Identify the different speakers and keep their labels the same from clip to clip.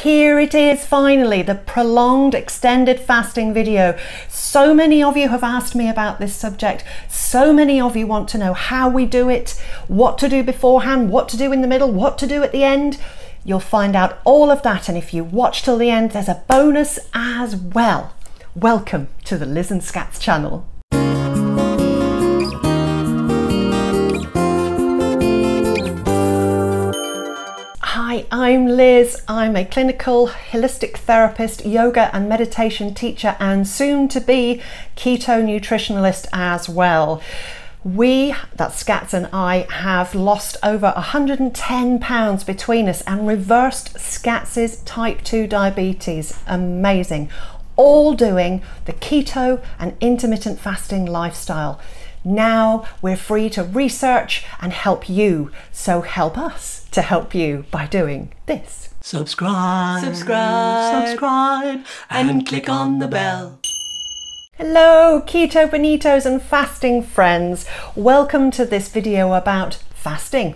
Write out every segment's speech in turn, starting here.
Speaker 1: Here it is finally, the prolonged extended fasting video. So many of you have asked me about this subject. So many of you want to know how we do it, what to do beforehand, what to do in the middle, what to do at the end. You'll find out all of that, and if you watch till the end, there's a bonus as well. Welcome to the Liz and Scats channel. Hi, I'm Liz. I'm a clinical holistic therapist, yoga and meditation teacher, and soon to be keto nutritionalist as well. That's Scats and I, have lost over 110 pounds between us and reversed Scats's type 2 diabetes. Amazing. All doing the keto and intermittent fasting lifestyle. Now we're free to research and help you, so help us to help you by doing this.
Speaker 2: Subscribe, and click on the bell.
Speaker 1: Hello Keto Bonitos and fasting friends. Welcome to this video about fasting.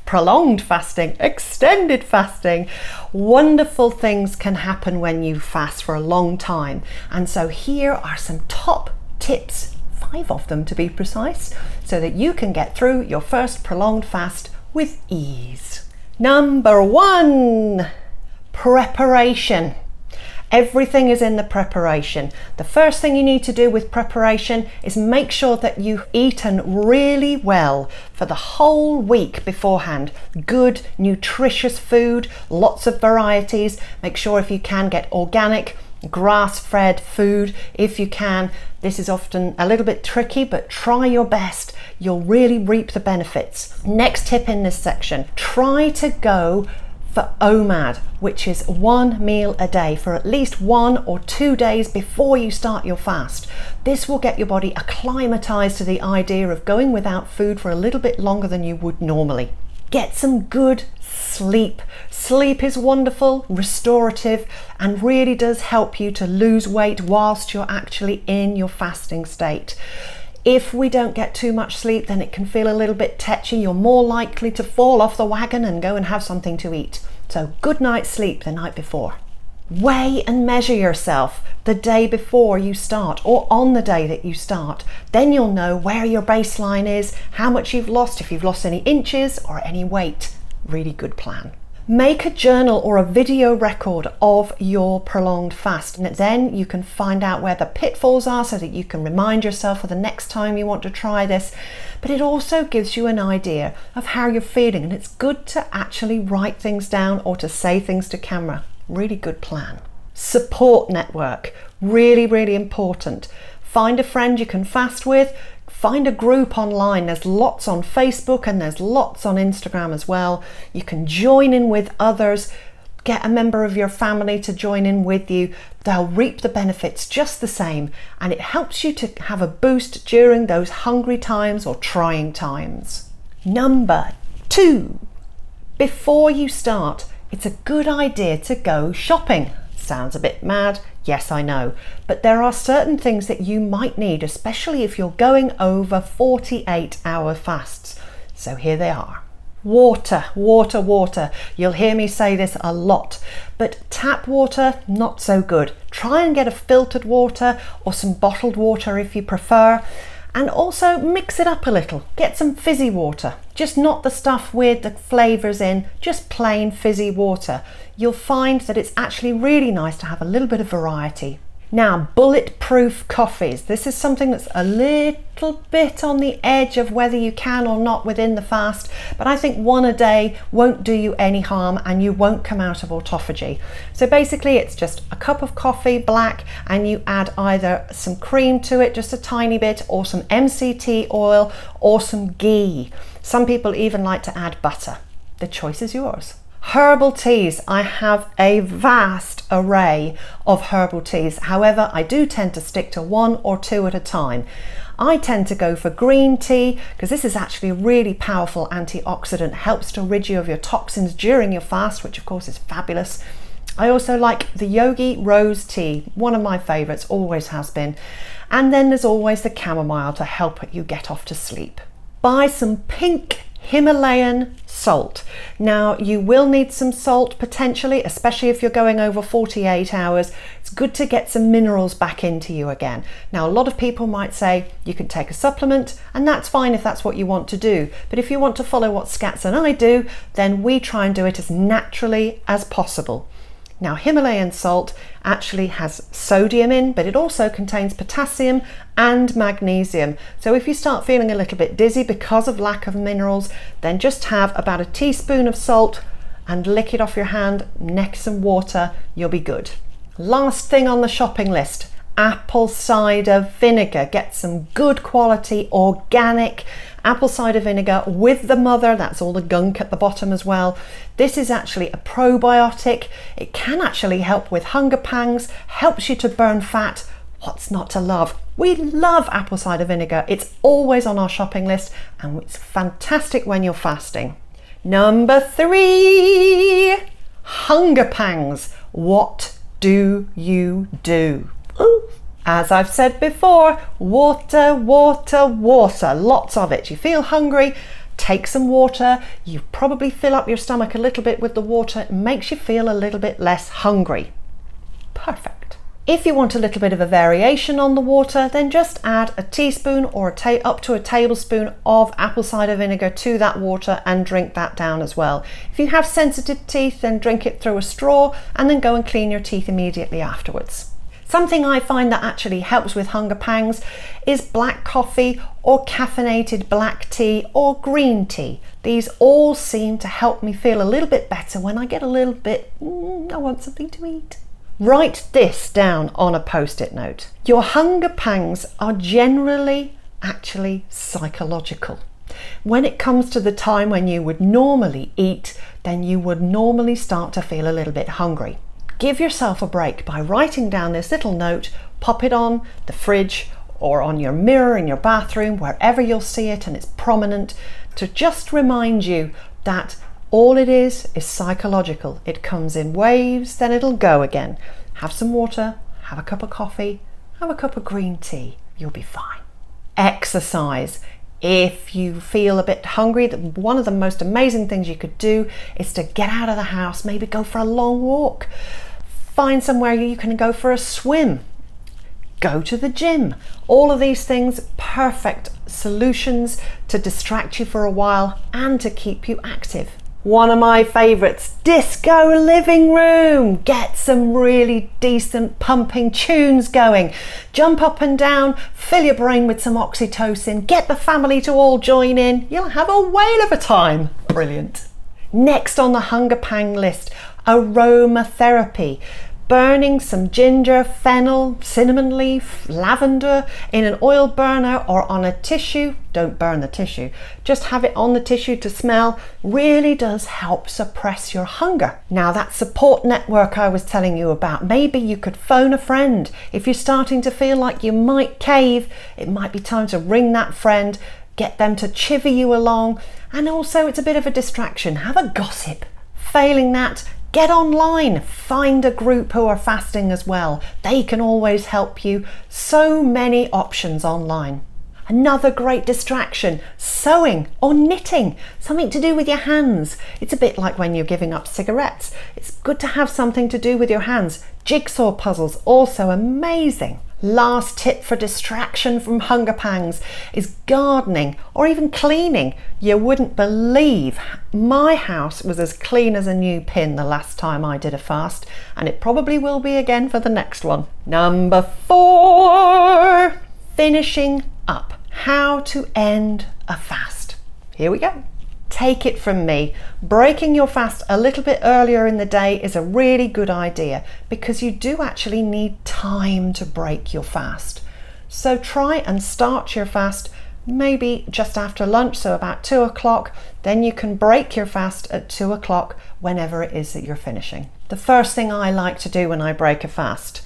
Speaker 1: Prolonged fasting, extended fasting. Wonderful things can happen when you fast for a long time. And so here are some top tips, 5 of them to be precise, so that you can get through your first prolonged fast with ease. Number 1, preparation. Everything is in the preparation. The first thing you need to do with preparation is make sure that you've eaten really well for the whole week beforehand. Good, nutritious food, lots of varieties. Make sure if you can get organic, grass-fed food if you can. This is often a little bit tricky, but try your best. You'll really reap the benefits. Next tip in this section, try to go for OMAD, which is 1 meal a day for at least 1 or 2 days before you start your fast. This will get your body acclimatized to the idea of going without food for a little bit longer than you would normally. Get some good sleep. Sleep is wonderful, restorative, and really does help you to lose weight whilst you're actually in your fasting state. If we don't get too much sleep, then it can feel a little bit tetchy. You're more likely to fall off the wagon and go and have something to eat. So good night's sleep the night before. Weigh and measure yourself the day before you start or on the day that you start. Then you'll know where your baseline is, how much you've lost, if you've lost any inches or any weight. Really good plan. Make a journal or a video record of your prolonged fast, and then you can find out where the pitfalls are so that you can remind yourself for the next time you want to try this. But it also gives you an idea of how you're feeling, and it's good to actually write things down or to say things to camera. Really good plan. Support network, really, really important. Find a friend you can fast with. Find a group online. There's lots on Facebook and there's lots on Instagram as well. You can join in with others. Get a member of your family to join in with you. They'll reap the benefits just the same, and it helps you to have a boost during those hungry times or trying times. Number 2, before you start, it's a good idea to go shopping. Sounds a bit mad. Yes, I know, but there are certain things that you might need, especially if you're going over 48-hour fasts. So here they are. Water, water, water. You'll hear me say this a lot, but tap water, not so good. Try and get a filtered water or some bottled water if you prefer. And also mix it up a little. Get some fizzy water, just not the stuff with the flavors in, just plain fizzy water. You'll find that it's actually really nice to have a little bit of variety. Now, bulletproof coffees. This is something that's a little bit on the edge of whether you can or not within the fast, but I think 1 a day won't do you any harm and you won't come out of autophagy. So basically it's just a cup of coffee, black, and you add either some cream to it, just a tiny bit, or some MCT oil or some ghee. Some people even like to add butter. The choice is yours. Herbal teas. I have a vast array of herbal teas. However, I do tend to stick to 1 or 2 at a time. I tend to go for green tea because this is actually a really powerful antioxidant, helps to rid you of your toxins during your fast, which of course is fabulous. I also like the Yogi Rose tea, one of my favorites, always has been. And then there's always the chamomile to help you get off to sleep. Buy some pink Himalayan salt. Now, you will need some salt potentially, especially if you're going over 48 hours. It's good to get some minerals back into you again. Now, a lot of people might say you can take a supplement, and that's fine if that's what you want to do. But if you want to follow what Scats and I do, then we try and do it as naturally as possible. Now, Himalayan salt actually has sodium in, but it also contains potassium and magnesium. So if you start feeling a little bit dizzy because of lack of minerals, then just have about a teaspoon of salt and lick it off your hand next to some water, you'll be good. Last thing on the shopping list, apple cider vinegar. Get some good quality organic apple cider vinegar with the mother. That's all the gunk at the bottom as well. This is actually a probiotic. It can actually help with hunger pangs, helps you to burn fat. What's not to love? We love apple cider vinegar. It's always on our shopping list and it's fantastic when you're fasting. Number 3, hunger pangs. What do you do? Ooh. As I've said before, water, water, water, lots of it. You feel hungry, take some water. You probably fill up your stomach a little bit with the water. It makes you feel a little bit less hungry. Perfect. If you want a little bit of a variation on the water, then just add a teaspoon or up to a tablespoon of apple cider vinegar to that water and drink that down as well. If you have sensitive teeth, then drink it through a straw and then go and clean your teeth immediately afterwards. Something I find that actually helps with hunger pangs is black coffee or caffeinated black tea or green tea. These all seem to help me feel a little bit better when I get a little bit, I want something to eat. Write this down on a post-it note. Your hunger pangs are generally actually psychological. When it comes to the time when you would normally eat, then you would normally start to feel a little bit hungry. Give yourself a break by writing down this little note, pop it on the fridge or on your mirror in your bathroom, wherever you'll see it and it's prominent, to just remind you that all it is psychological. It comes in waves, then it'll go again. Have some water, have a cup of coffee, have a cup of green tea, you'll be fine. Exercise. If you feel a bit hungry, one of the most amazing things you could do is to get out of the house, maybe go for a long walk. Find somewhere you can go for a swim. Go to the gym. All of these things, perfect solutions to distract you for a while and to keep you active. One of my favorites, disco living room. Get some really decent pumping tunes going. Jump up and down, fill your brain with some oxytocin, get the family to all join in. You'll have a whale of a time. Brilliant. Next on the hunger pang list, aromatherapy. Burning some ginger, fennel, cinnamon leaf, lavender in an oil burner or on a tissue. Don't burn the tissue, just have it on the tissue to smell. Really does help suppress your hunger. Now, that support network I was telling you about, maybe you could phone a friend. If you're starting to feel like you might cave, it might be time to ring that friend, get them to chivvy you along. And also, it's a bit of a distraction. Have a gossip. Failing that, get online, find a group who are fasting as well. They can always help you. So many options online. Another great distraction, sewing or knitting, something to do with your hands. It's a bit like when you're giving up cigarettes. It's good to have something to do with your hands. Jigsaw puzzles, also amazing. Last tip for distraction from hunger pangs is gardening or even cleaning. You wouldn't believe my house was as clean as a new pin the last time I did a fast, and it probably will be again for the next one. Number 4, finishing up. How to end a fast. Here we go. Take it from me, breaking your fast a little bit earlier in the day is a really good idea because you do actually need time to break your fast. So try and start your fast maybe just after lunch, so about 2 o'clock, then you can break your fast at 2 o'clock whenever it is that you're finishing. The first thing I like to do when I break a fast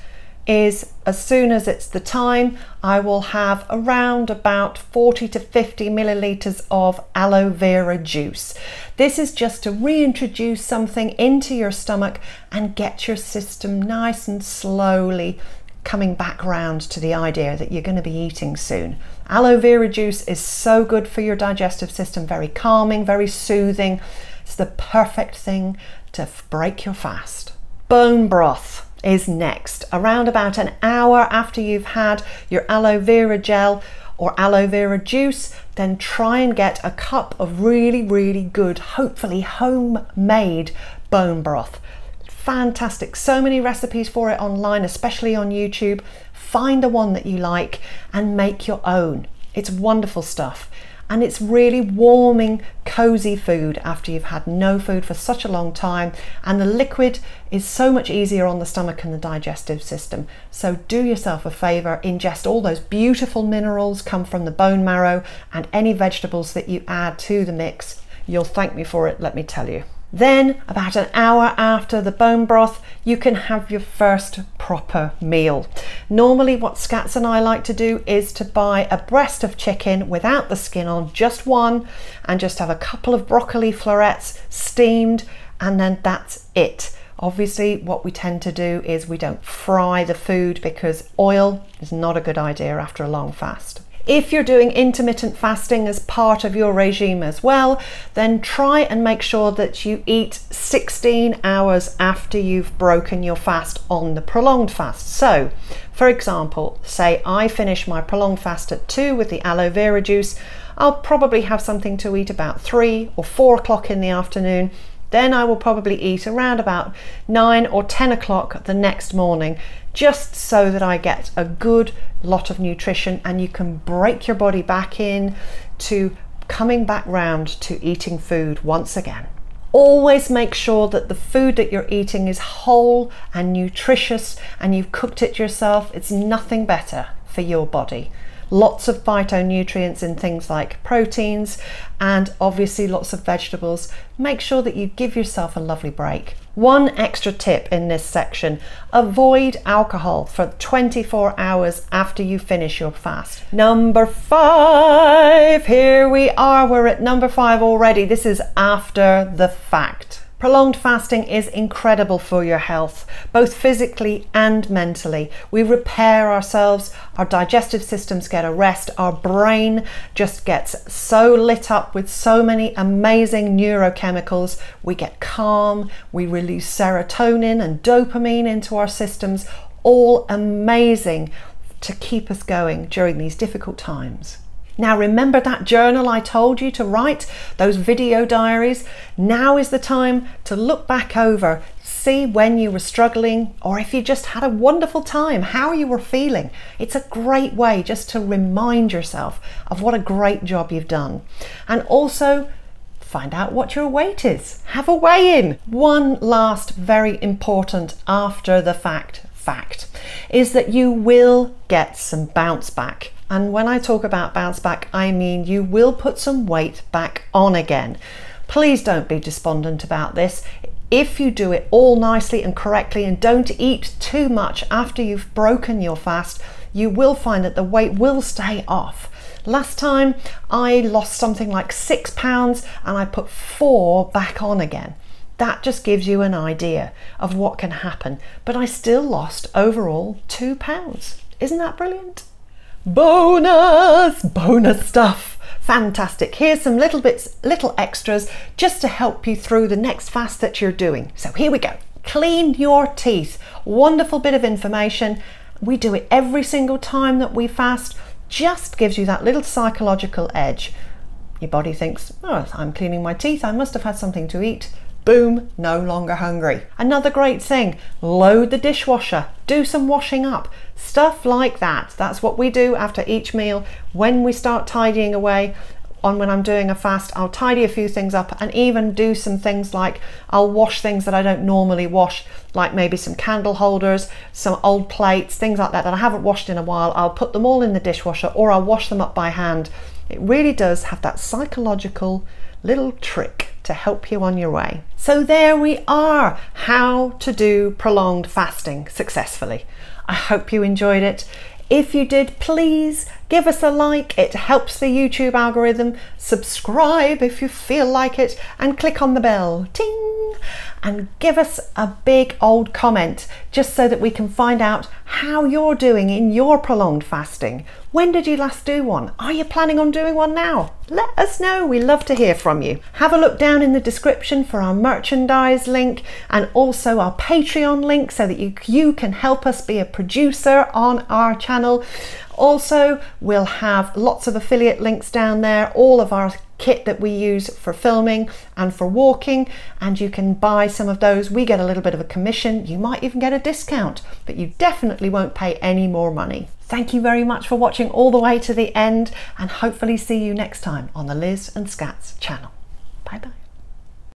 Speaker 1: is, as soon as it's the time, I will have around about 40 to 50 milliliters of aloe vera juice. This is just to reintroduce something into your stomach and get your system nice and slowly coming back round to the idea that you're going to be eating soon. Aloe vera juice is so good for your digestive system, very calming, very soothing. It's the perfect thing to break your fast. Bone broth is next. Around about an hour after you've had your aloe vera gel or aloe vera juice, then try and get a cup of really, really good, hopefully homemade bone broth. Fantastic. So many recipes for it online, especially on YouTube. Find the one that you like and make your own. It's wonderful stuff. And it's really warming, cozy food after you've had no food for such a long time. And the liquid is so much easier on the stomach and the digestive system. So do yourself a favor, ingest all those beautiful minerals come from the bone marrow and any vegetables that you add to the mix. You'll thank me for it, let me tell you. Then, about an hour after the bone broth, you can have your first proper meal. Normally what Scats and I like to do is to buy a breast of chicken without the skin on, just one, and just have a couple of broccoli florets steamed, and then that's it. Obviously, what we tend to do is we don't fry the food because oil is not a good idea after a long fast. If you're doing intermittent fasting as part of your regime as well, then try and make sure that you eat 16 hours after you've broken your fast on the prolonged fast. So, for example, say I finish my prolonged fast at 2 with the aloe vera juice, I'll probably have something to eat about 3 or 4 o'clock in the afternoon. Then I will probably eat around about 9 or 10 o'clock the next morning, just so that I get a good lot of nutrition and you can break your body back in to coming back round to eating food once again. Always make sure that the food that you're eating is whole and nutritious and you've cooked it yourself. It's nothing better for your body. Lots of phytonutrients in things like proteins and obviously lots of vegetables. Make sure that you give yourself a lovely break. One extra tip in this section: avoid alcohol for 24 hours after you finish your fast. Number 5, here we are, we're at number 5 already. This is after the fact. Prolonged fasting is incredible for your health, both physically and mentally. We repair ourselves, our digestive systems get a rest, our brain just gets so lit up with so many amazing neurochemicals. We get calm, we release serotonin and dopamine into our systems, all amazing to keep us going during these difficult times. Now remember that journal I told you to write, those video diaries? Now is the time to look back over, see when you were struggling or if you just had a wonderful time, how you were feeling. It's a great way just to remind yourself of what a great job you've done. And also find out what your weight is. Have a weigh-in. One last very important after the fact is that you will get some bounce back. And when I talk about bounce back, I mean you will put some weight back on again. Please don't be despondent about this. If you do it all nicely and correctly and don't eat too much after you've broken your fast, you will find that the weight will stay off. Last time I lost something like 6 pounds and I put 4 back on again. That just gives you an idea of what can happen. But I still lost overall 2 pounds. Isn't that brilliant? Bonus stuff. Fantastic. Here's some little extras just to help you through the next fast that you're doing. So here we go. Clean your teeth. Wonderful bit of information. We do it every single time that we fast. Just gives you that little psychological edge. Your body thinks, oh, I'm cleaning my teeth. I must have had something to eat. Boom, no longer hungry. Another great thing, load the dishwasher, do some washing up, stuff like that. That's what we do after each meal. When we start tidying away, when I'm doing a fast, I'll tidy a few things up and even do some things like I'll wash things that I don't normally wash, like maybe some candle holders, some old plates, things like that I haven't washed in a while. I'll put them all in the dishwasher or I'll wash them up by hand. It really does have that psychological little trick to help you on your way. So there we are, how to do prolonged fasting successfully. I hope you enjoyed it. If you did, please give us a like. It helps the YouTube algorithm. Subscribe if you feel like it and click on the bell. Ting! and give us a big old comment just so that we can find out how you're doing in your prolonged fasting. When did you last do one? Are you planning on doing one now? Let us know. We love to hear from you. Have a look down in the description for our merchandise link and also our Patreon link so that you can help us be a producer on our channel. Also, we'll have lots of affiliate links down there, all of our kit that we use for filming and for walking, and you can buy some of those. We get a little bit of a commission. You might even get a discount, but you definitely won't pay any more money. Thank you very much for watching all the way to the end, and hopefully see you next time on the Liz and Scats channel. Bye bye.